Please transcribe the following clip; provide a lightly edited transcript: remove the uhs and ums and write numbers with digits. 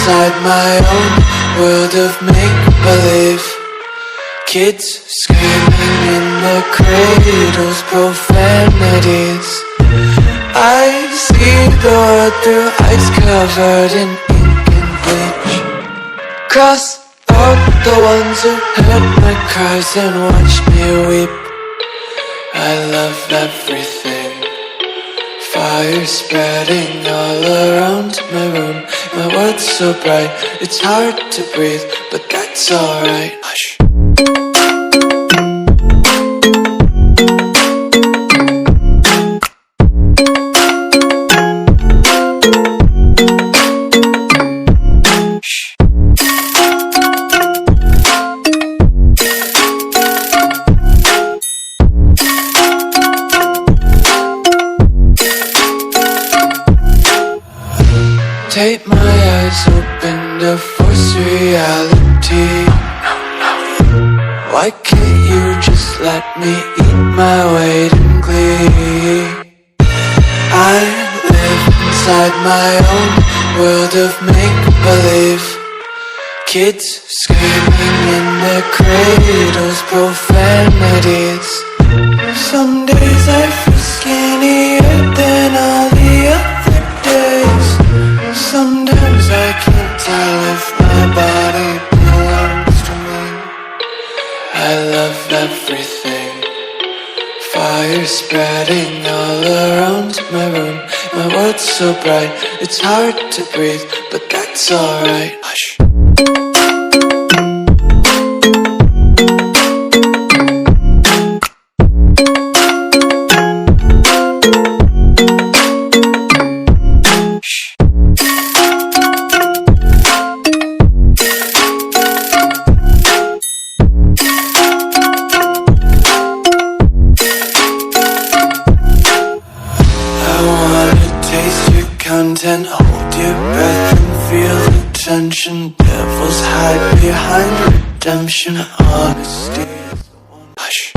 inside my own world of make-believe. Kids screaming in the cradles, profanities. I see the world through eyes covered in ink and bleach. Cross out the ones who heard my cries and watched me weep. I love everything. Fire spreading all around my room. My world's so bright, it's hard to breathe, but that's alright. Hush. Take my eyes open to force reality. Why can't you just let me eat my weight in glee? I live inside my own world of make-believe. Kids screaming in their cradles, profanities. Some days I feel skinnier than all the other days. Sometimes I can't tell if my body belongs to me. I love everything. Fire spreading all around my room. My world's so bright, it's hard to breathe, but that's alright. Hush. Content, hold your breath and feel the tension. Devils hide behind redemption. Honesty is the one. Hush.